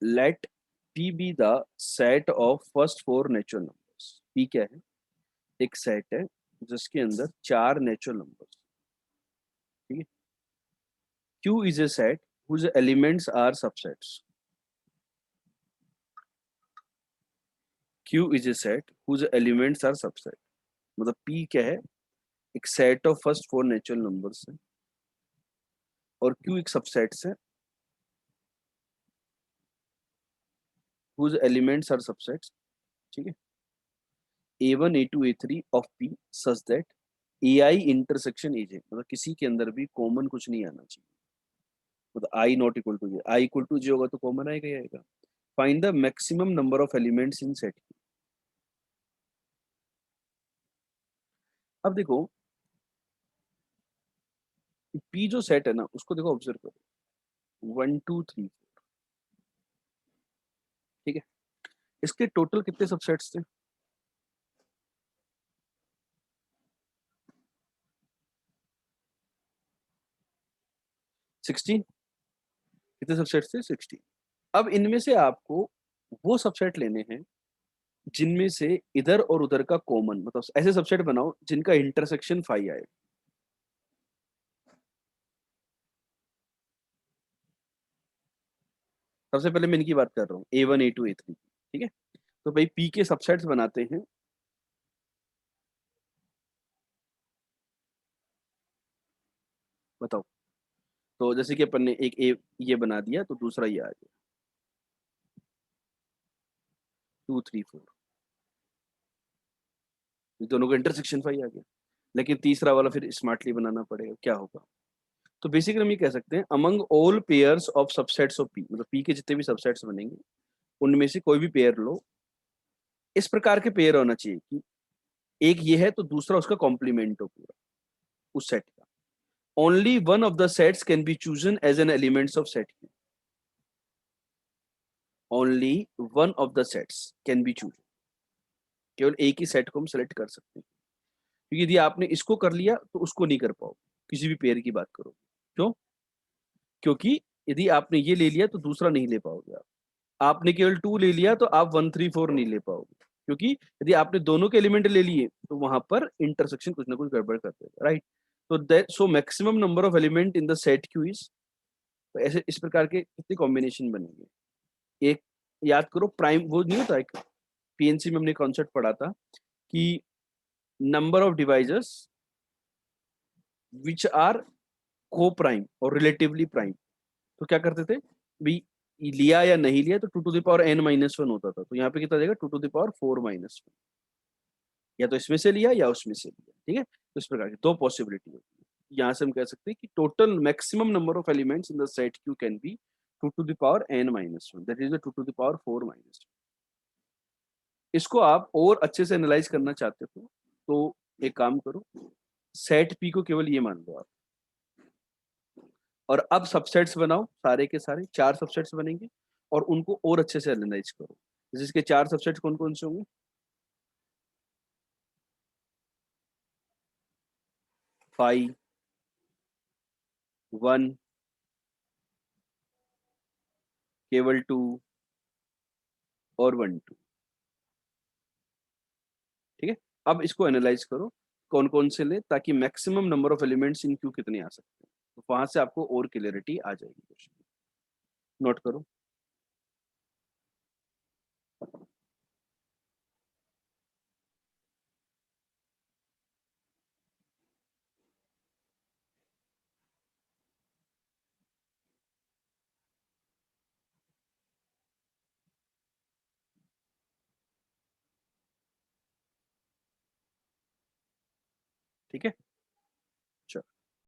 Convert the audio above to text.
Late P be the set of first four natural numbers. P क्या है? एक set है जिसके अंदर चार नेचुरल नंबर्स। ठीक है। Q is a set whose elements are subsets. Q is a set whose elements are subset. मतलब पी क्या है? एक set of first four natural numbers है, और क्यू एक सबसेट्स है whose elements are subsets। ठीक है। A1 A2 A3 of P such that AI intersection AJ, मतलब किसी के अंदर भी कॉमन कुछ नहीं आना चाहिए। मतलब I not equal to J, I equal to J होगा तो कॉमन आएगा ही आएगा। Find the maximum number of elements in set. अब देखो P जो सेट है ना, उसको देखो, ऑब्जर्व करो, 1 2 3 4। ठीक है। इसके टोटल कितने सबसेट्स थे? 16। कितने सबसेट्स थे? 16। अब इनमें से आपको वो सबसेट लेने हैं जिनमें से इधर और उधर का कॉमन, मतलब ऐसे सबसेट बनाओ जिनका इंटरसेक्शन 5 आए। सबसे पहले मैं इनकी बात कर रहा हूँ, A1 A2 A3। ठीक है। तो भाई पी के सबसेट्स बनाते हैं। बताओ। तो जैसे कि अपन ने एक ए ये बना दिया, तो दूसरा ये आ गया 2 3 4। दोनों का इंटरसेक्शन 5 आ गया। लेकिन तीसरा वाला फिर स्मार्टली बनाना पड़ेगा, क्या होगा? तो बेसिकली हम ये कह सकते हैं, among all pairs of subsets of P, मतलब पी के जितने भी सबसेट्स बनेंगे उनमें से कोई भी पेयर लो। इस प्रकार के पेयर होना चाहिए कि एक ये है तो दूसरा उसका कॉम्प्लीमेंट हो पूरा उस सेट का। Only one of the sets can be chosen as an elements of set. Only one of the sets can be chosen. केवल एक ही सेट को हम सेलेक्ट कर सकते हैं, क्योंकि यदि आपने इसको कर लिया तो उसको नहीं कर पाओ, किसी भी पेयर की बात करो। क्यों? क्योंकि यदि आपने ये ले लिया तो दूसरा नहीं ले पाओगे आप। आपने केवल 2 ले लिया तो आप 1 3 4 नहीं ले पाओगे, क्योंकि यदि आपने दोनों के एलिमेंट ले लिए तो वहां पर इंटरसेक्शन कुछ ना कुछ गड़बड़ कर देगा, राइट? तो that so maximum number of element in the set Q is. तो ऐसे इस प्रकार के कितने कॉम्बिनेशन बनेंगे? एक याद करो, प्राइम वो नहीं होता, एक पीएनसी में हमने कॉन्सेप्ट पढ़ा था कि number of divisors which are coprime और रिलेटिवली प्राइम। तो क्या करते थे भाई, लिया या नहीं लिया तो 2 to the power n - 1 होता था। तो यहाँ पे कितना देगा? 2 to the power 4 - 1। या तो इसमें से लिया या उसमें से लिया। ठीक है। तो इस प्रकार की दो पॉसिबिलिटी होती है। यहाँ से हम कह सकते हैं कि total maximum number of elements in the set Q can be 2 to the power n - 1, that is the 2 to the power 4 - 1। इसको आप और अच्छे से एनालाइज करना चाहते हो तो एक काम करो, सेट पी को केवल ये मान लो आप, और अब सबसेट्स बनाओ, सारे के सारे चार सबसेट्स बनेंगे, और उनको और अच्छे से एनालाइज करो। जिसके चार सबसेट्स कौन कौन से होंगे? 5 1 केवल 2 और 1 2। ठीक है। अब इसको एनालाइज करो कौन कौन से ले, ताकि maximum number of elements in Q कितने आ सकते हैं। तो वहां से आपको और क्लियरिटी आ जाएगी। नोट करो। ठीक है।